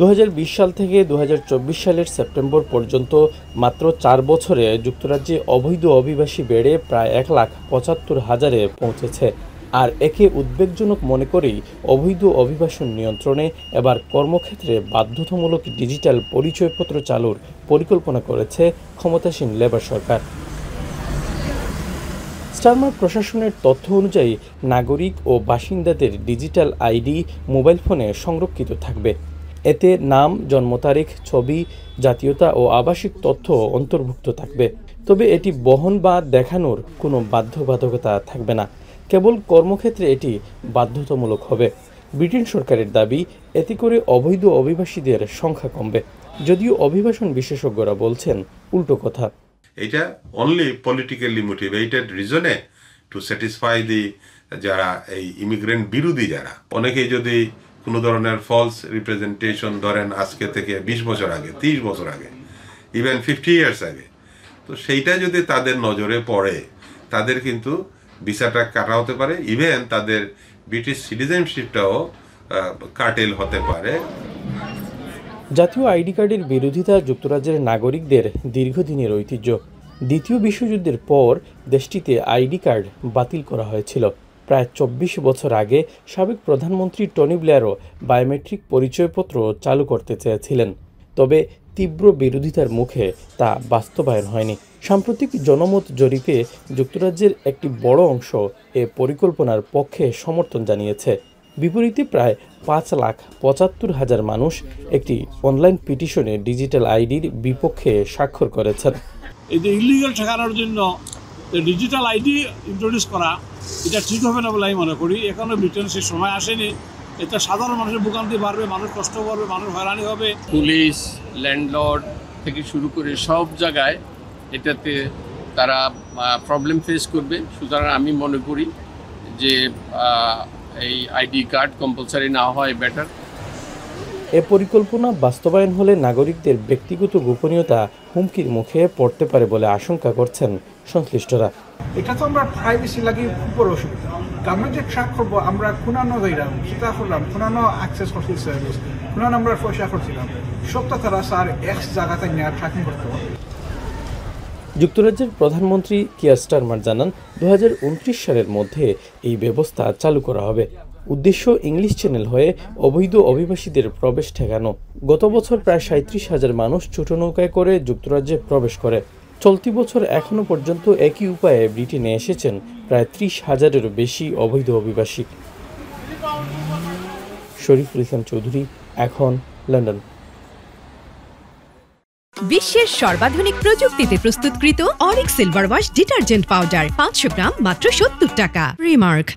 2020 সাল থেকে 2024 সালের সেপ্টেম্বর পর্যন্ত মাত্র 4 বছরে যুক্তরাজ্যে অবৈধ অভিবাসী বেড়ে প্রায় 1,75,000-এ পৌঁছেছে। আর একে উদ্বেগজনক মনে করেই অবৈধ অভিবাসন নিয়ন্ত্রণে এবার কর্মক্ষেত্রে বাধ্যতামূলক ডিজিটাল পরিচয়পত্র চালুর পরিকল্পনা করেছে ক্ষমতাসীন লেবার সরকার। স্টারমার প্রশাসনের তথ্য অনুযায়ী নাগরিক ও বাসিন্দাদের ডিজিটাল আইডি মোবাইল ফোনে সংরক্ষিত থাকবে। এতে নাম, জন্ম তারিখ, ছবি, জাতীয়তা ও আবাসিক তথ্য অন্তর্ভুক্ত থাকবে। তবে এটি বহন বা দেখানোর কোনো বাধ্যবাধকতা থাকবে না। কেবল কর্মক্ষেত্রে এটি বাধ্যতামূলক হবে। ব্রিটেন সরকারের দাবি, এতে করে অবৈধ অভিবাসীদের সংখ্যা কমবে। যদিও অভিবাসন বিশেষজ্ঞরা বলছেন উল্টো কথা। এটা অনলি পলিটিক্যালি মোটিভেটেড রিজনে টু স্যাটিসফাই দি যারা এই ইমিগ্রেন্ট বিরোধী যারা, অনেকেই যদি কোনো ধরনের ফলস রিপ্রেজেন্টেশন ধরেন আজকে থেকে 20 বছর আগে, 30 বছর আগে, ইভেন 50 ইয়ার্স আগে, তো সেইটা যদি তাদের নজরে পড়ে তাদের কিন্তু ভিসাটা কাটা হতে পারে, ইভেন তাদের ব্রিটিশ সিটিজেনশিপটাও কাটেল হতে পারে। জাতীয় আইডি কার্ডের বিরোধিতা যুক্তরাজ্যের নাগরিকদের দীর্ঘদিনের ঐতিহ্য। দ্বিতীয় বিশ্বযুদ্ধের পর দেশটিতে আইডি কার্ড বাতিল করা হয়েছিল। প্রায় 24 বছর আগে সাবেক প্রধানমন্ত্রী টনি ব্লেয়ারও বায়োমেট্রিক পরিচয়পত্র চালু করতে চেয়েছিলেন। তবে তীব্র বিরোধিতার মুখে তা বাস্তবায়ন হয়নি। সাম্প্রতিক জনমত জরিপে যুক্তরাজ্যের একটি বড় অংশ এ পরিকল্পনার পক্ষে সমর্থন জানিয়েছে। বিপরীতে প্রায় 5,75,000 মানুষ একটি অনলাইন পিটিশনে ডিজিটাল আইডির বিপক্ষে স্বাক্ষর করেছেন। এই যে ইলিগাল ঠেকানোর জন্য ডিজিটাল আইডি ইন্ট্রোডিউস করা, এটা ঠিক হবে না বলে আমি মনে করি। এখনো ব্রিটেন সে সময় আসেনি। এটা সাধারণ মানুষের ভোগান্তি বাড়বে, মানুষ কষ্ট করবে, মানুষ হয়রানি হবে। পুলিশ, ল্যান্ডলর্ড থেকে শুরু করে সব জায়গায় এটাতে তারা প্রবলেম ফেস করবে। সুতরাং আমি মনে করি যে এই আইডি কার্ড কম্পালসারি না হয় বেটার। এ পরিকল্পনা বাস্তবায়ন হলে নাগরিকদের ব্যক্তিগত গোপনীয়তা হুমকির মুখে পড়তে পারে বলে আশঙ্কা করছেন সংশ্লিষ্টরা। এটা তো আমরা প্রাইভেসি লাগে খুব বড় অসুবিধা। আমরা যে ট্র্যাক করবো, আমরা খুনানো যাইলাম, সেটা করলাম, খুনানো অ্যাক্সেস করছি সার্ভিস, খুনানো আমরা পয়সা করছিলাম, সবটা তারা স্যার এক জায়গাতে নিয়ে ট্র্যাকিং করতে পারে। যুক্তরাজ্যের প্রধানমন্ত্রী কিয়ার স্টারমার জানান, 2029 সালের মধ্যে এই ব্যবস্থা চালু করা হবে। উদ্দেশ্য ইংলিশ চ্যানেল হয়ে অবৈধ অভিবাসীদের প্রবেশ ঠেকানো। গত বছর প্রায় 37,000 মানুষ ছোট নৌকায় করে যুক্তরাজ্যে প্রবেশ করে। চলতি বছর এখনও পর্যন্ত একই উপায়ে ব্রিটেনে এসেছেন প্রায় 30,000-এরও বেশি অবৈধ অভিবাসী। শরীফুল ইসলাম চৌধুরী, এখন, লন্ডন। বিশ্বের সর্বাধুনিক প্রযুক্তিতে প্রস্তুতকৃত Arik silver wash detergent powder 500 গ্রাম মাত্র 70 টাকা। রিমার্ক।